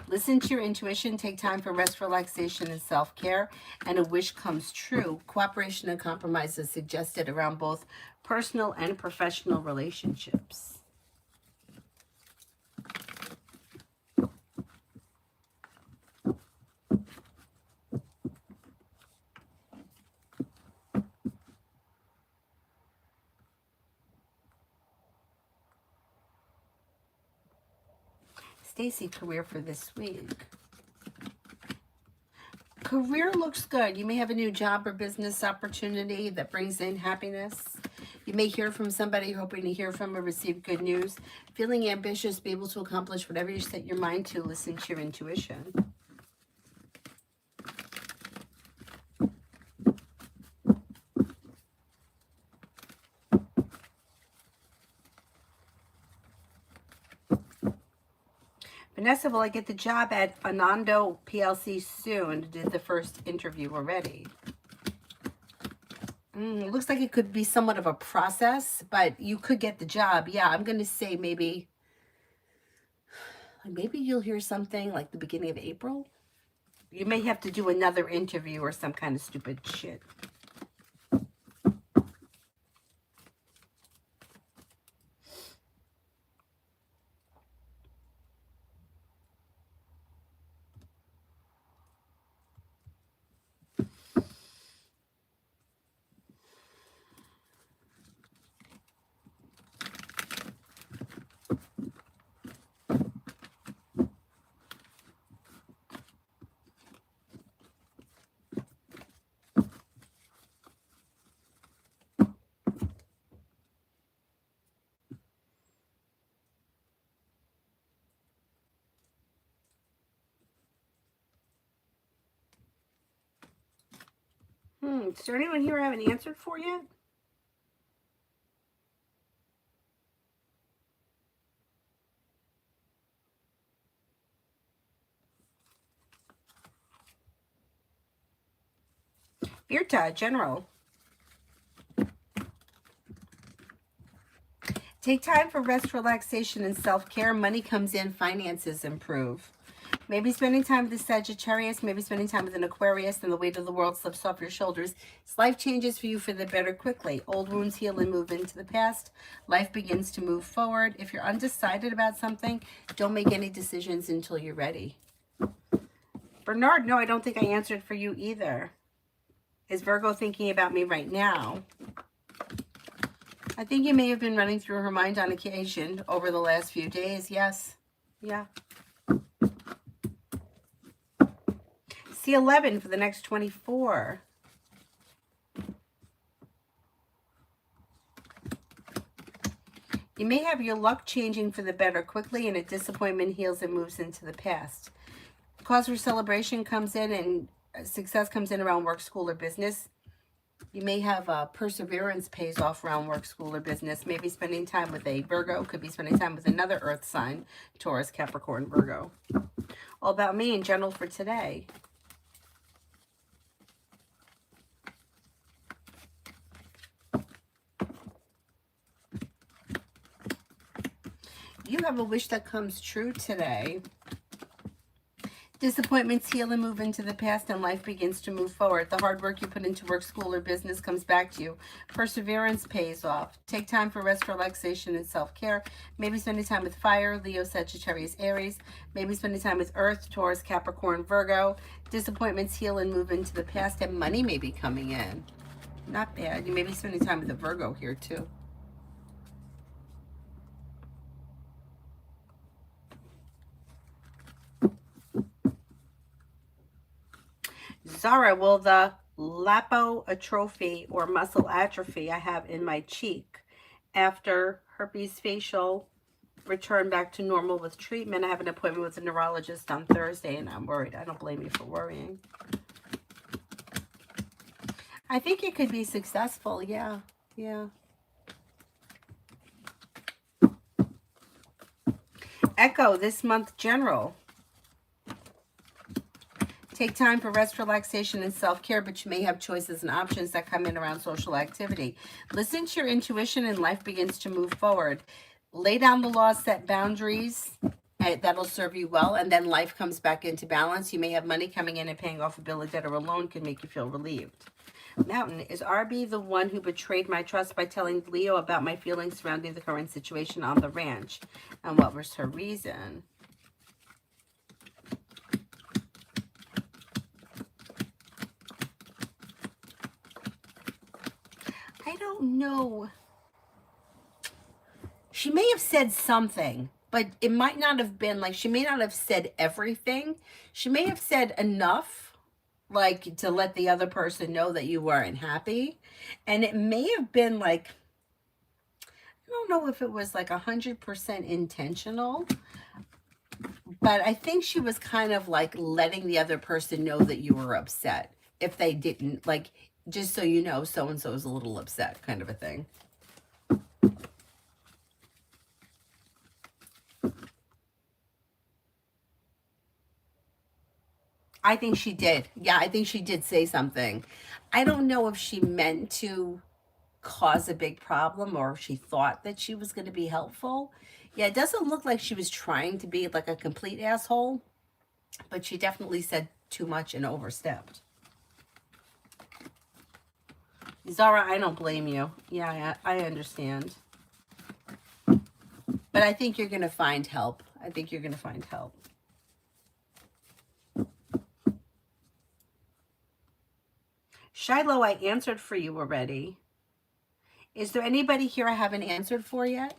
Listen to your intuition. Take time for rest, relaxation, and self-care. And a wish comes true. Cooperation and compromise is suggested around both personal and professional relationships. Stacy, career for this week. Career looks good. You may have a new job or business opportunity that brings in happiness. You may hear from somebody hoping to hear from or receive good news. Feeling ambitious, be able to accomplish whatever you set your mind to. Listen to your intuition. Vanessa, will I get the job at Anando PLC soon? Did the first interview already. It looks like it could be somewhat of a process, but you could get the job. Yeah, I'm going to say maybe you'll hear something like the beginning of April. You may have to do another interview or some kind of stupid shit. Is there anyone here I haven't answered for yet? Virta, General. Take time for rest, relaxation, and self-care. Money comes in, finances improve. Maybe spending time with the Sagittarius, maybe spending time with an Aquarius, and the weight of the world slips off your shoulders. Life changes for you for the better quickly. Old wounds heal and move into the past. Life begins to move forward. If you're undecided about something, don't make any decisions until you're ready. Bernard, no, I don't think I answered for you either. Is Virgo thinking about me right now? I think you may have been running through her mind on occasion over the last few days. Yes. Yeah. C11 for the next 24. You may have your luck changing for the better quickly, and a disappointment heals and moves into the past. Cause for celebration comes in, and success comes in around work, school, or business. You may have perseverance pays off around work, school, or business. Maybe spending time with a Virgo. Could be spending time with another earth sign. Taurus, Capricorn, Virgo. All about me in general for today. You have a wish that comes true today. Disappointments heal and move into the past, and life begins to move forward. The hard work you put into work, school, or business comes back to you. Perseverance pays off. Take time for rest, relaxation, and self-care. Maybe spending time with fire, Leo, Sagittarius, Aries. Maybe spending time with Earth, Taurus, Capricorn, Virgo. Disappointments heal and move into the past, and money may be coming in. Not bad. You may be spending time with a Virgo here, too. Zara, will the lipoatrophy or muscle atrophy I have in my cheek after herpes facial return back to normal with treatment? I have an appointment with a neurologist on Thursday, and I'm worried. I don't blame you for worrying. I think it could be successful. Yeah. Echo, this month general. Take time for rest, relaxation, and self-care, but you may have choices and options that come in around social activity. Listen to your intuition, and life begins to move forward. Lay down the laws, set boundaries. That'll serve you well, and then life comes back into balance. You may have money coming in, and paying off a bill of debt or a loan can make you feel relieved. Mountain, is RB the one who betrayed my trust by telling Leo about my feelings surrounding the current situation on the ranch? And what was her reason? I don't know. She may have said something, but it might not have been like, she may not have said everything. She may have said enough, like to let the other person know that you weren't happy. And it may have been like, I don't know if it was like 100% intentional, but I think she was kind of like letting the other person know that you were upset. If they didn't, like, just so you know, so-and-so is a little upset, kind of a thing. I think she did. Yeah, I think she did say something. I don't know if she meant to cause a big problem or if she thought that she was going to be helpful. Yeah, it doesn't look like she was trying to be like a complete asshole, but she definitely said too much and overstepped. Zara, I don't blame you. Yeah, I understand. But I think you're going to find help. I think you're going to find help. Shiloh, I answered for you already. Is there anybody here I haven't answered for yet?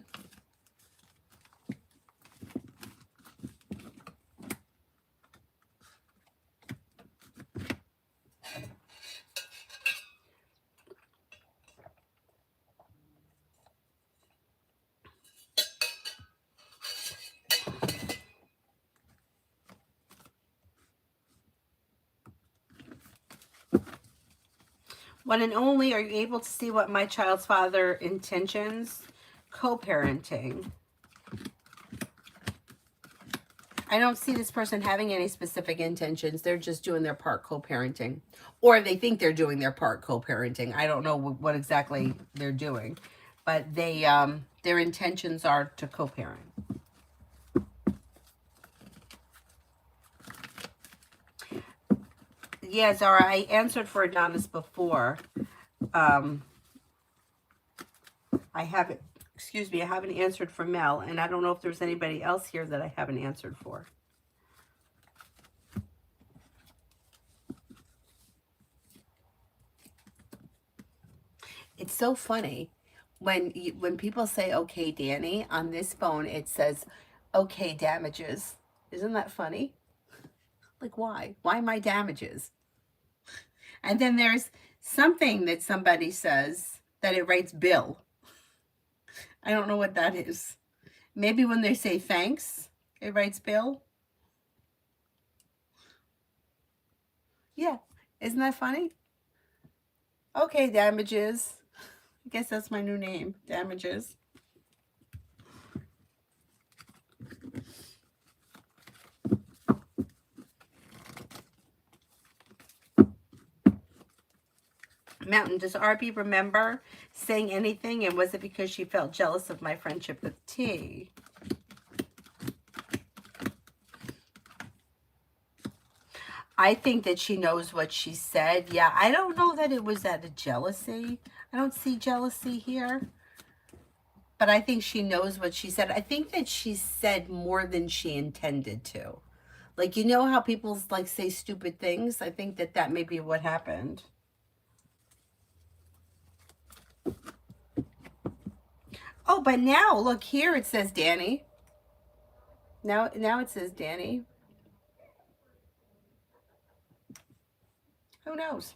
One and only, are you able to see what my child's father intentions? Co-parenting. I don't see this person having any specific intentions. They're just doing their part co-parenting. Or they think they're doing their part co-parenting. I don't know what exactly they're doing. But they their intentions are to co-parent. Yeah, Zara, I answered for Adonis before. I haven't, excuse me, I haven't answered for Mel, and I don't know if there's anybody else here that I haven't answered for. It's so funny when people say, okay, Danny, on this phone, it says, okay, damages. Isn't that funny? Like, why? Why my damages? And then there's something that somebody says that it writes bill. I don't know what that is. Maybe when they say thanks, it writes bill. Yeah. Isn't that funny? Okay, damages. I guess that's my new name, damages. Mountain, does RB remember saying anything, and was it because she felt jealous of my friendship with T? I think that she knows what she said. Yeah, I don't know that it was out of jealousy. I don't see jealousy here. But I think she knows what she said. I think that she said more than she intended to. Like, you know how people like say stupid things? I think that that may be what happened. Oh, but now, look here, it says Danny. Now it says Danny. Who knows?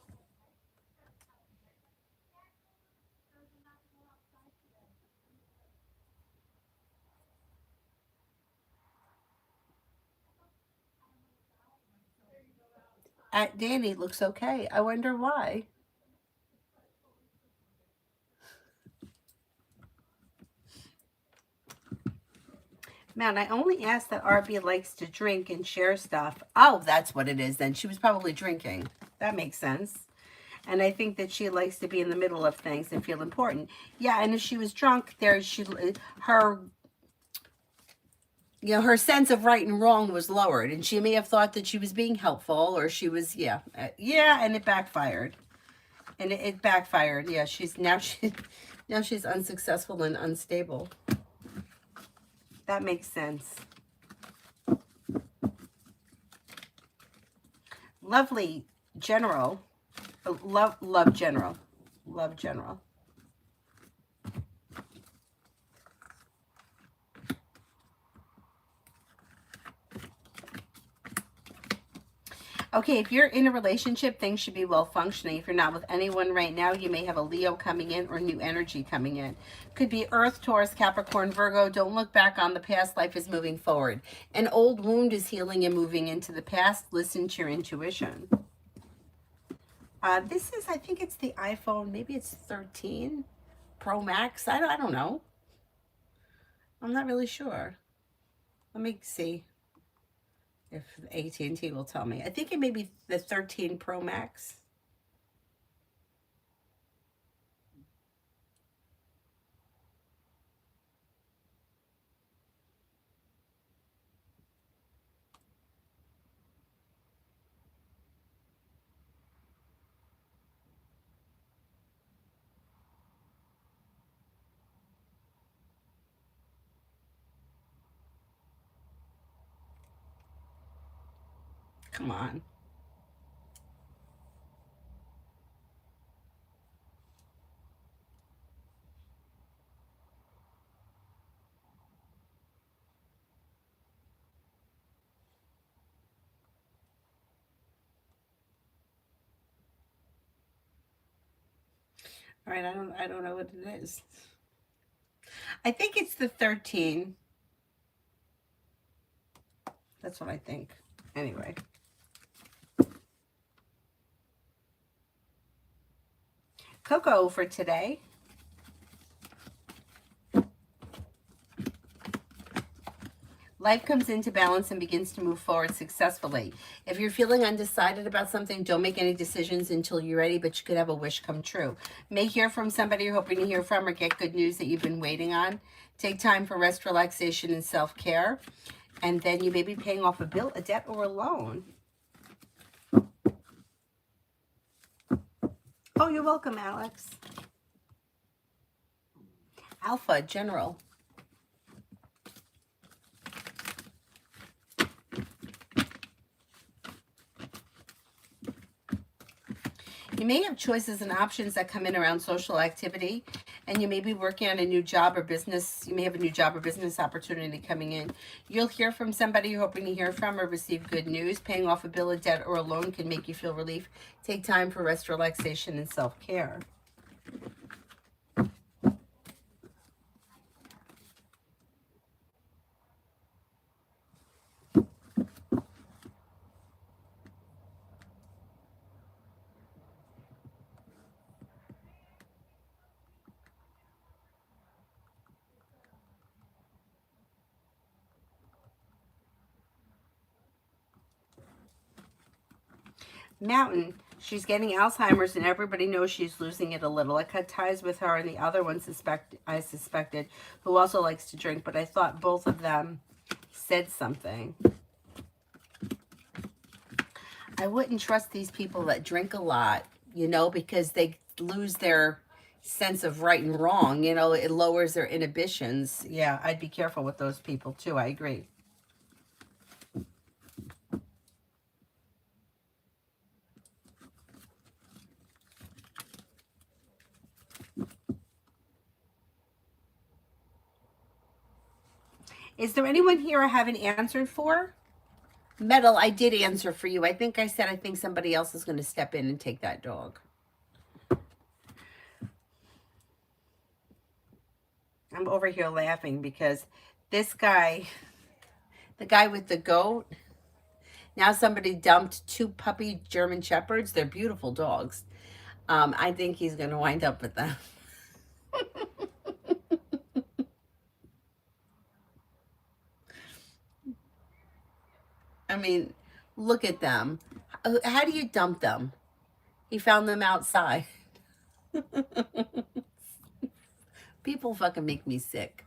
At Danny looks okay. I wonder why. Man, I only asked that RB likes to drink and share stuff. Oh, that's what it is then. She was probably drinking. That makes sense. And I think that she likes to be in the middle of things and feel important. Yeah, and if she was drunk, her her sense of right and wrong was lowered, and she may have thought that she was being helpful, or she was and it backfired. And it backfired. Yeah, now she's unsuccessful and unstable. That makes sense. Lovely General. Love General. Love General. Okay, if you're in a relationship, things should be well functioning. If you're not with anyone right now, you may have a Leo coming in or new energy coming in. Could be Earth, Taurus, Capricorn, Virgo. Don't look back on the past. Life is moving forward. An old wound is healing and moving into the past. Listen to your intuition. This is, I think it's the iPhone. Maybe it's 13 Pro Max. I don't know. I'm not really sure. Let me see. If AT&T will tell me. I think it may be the 13 Pro Max. Come on. All right, I don't know what it is. I think it's the 13. That's what I think. Anyway. Coco for today. Life comes into balance and begins to move forward successfully. If you're feeling undecided about something, don't make any decisions until you're ready, but you could have a wish come true. May hear from somebody you're hoping to hear from or get good news that you've been waiting on. Take time for rest, relaxation, and self-care. And then you may be paying off a bill, a debt, or a loan. Oh, you're welcome, Alex. Alpha, General. You may have choices and options that come in around social activity, and you may be working on a new job or business. You may have a new job or business opportunity coming in. You'll hear from somebody you're hoping to hear from or receive good news. Paying off a bill, a debt, or a loan can make you feel relief. Take time for rest, relaxation, and self-care. Mountain, she's getting Alzheimer's and everybody knows she's losing it a little. I cut ties with her and the other one I suspected, who also likes to drink, but I thought both of them said something. I wouldn't trust these people that drink a lot, because they lose their sense of right and wrong. It lowers their inhibitions. Yeah, I'd be careful with those people too. I agree. Is there anyone here I haven't answered for? Metal, I did answer for you. I think I said I think somebody else is going to step in and take that dog. I'm over here laughing because this guy, the guy with the goat, now somebody dumped 2 puppy German Shepherds. They're beautiful dogs. I think he's going to wind up with them. I mean, look at them. How do you dump them? He found them outside. People fucking make me sick.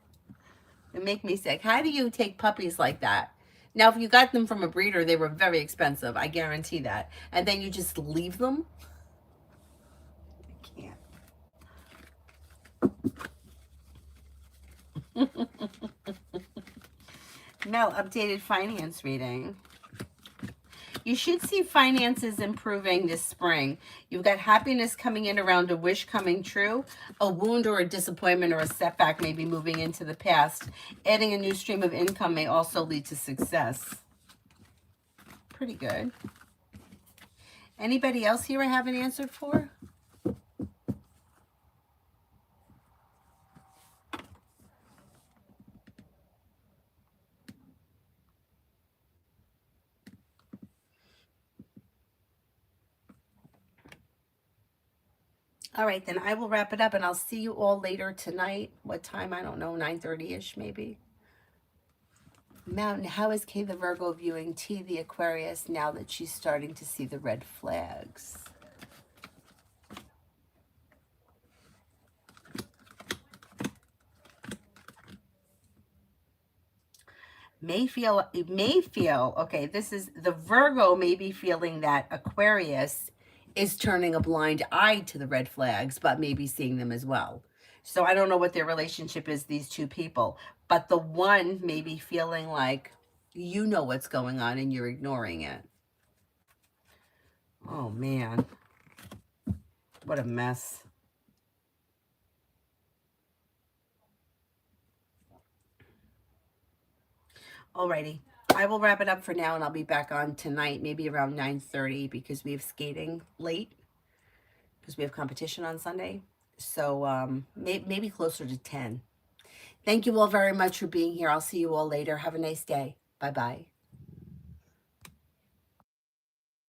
They make me sick. How do you take puppies like that? Now, if you got them from a breeder, they were very expensive. I guarantee that. And then you just leave them? I can't. Mel, updated finance reading. You should see finances improving this spring. You've got happiness coming in around a wish coming true. A wound or a disappointment or a setback may be moving into the past. Adding a new stream of income may also lead to success. Pretty good. Anybody else here I haven't answered for? All right, then I will wrap it up and I'll see you all later tonight. What time? I don't know, 9:30-ish maybe. Mountain, how is Kay the Virgo viewing T the Aquarius now that she's starting to see the red flags? May feel, okay, this is the Virgo may be feeling that Aquarius is turning a blind eye to the red flags, but maybe seeing them as well. So I don't know what their relationship is, these two people, but the one may be feeling like you know what's going on and you're ignoring it. Oh man, what a mess. Alrighty, I will wrap it up for now, and I'll be back on tonight, maybe around 9:30, because we have skating late, because we have competition on Sunday. So maybe closer to 10. Thank you all very much for being here. I'll see you all later. Have a nice day. Bye-bye.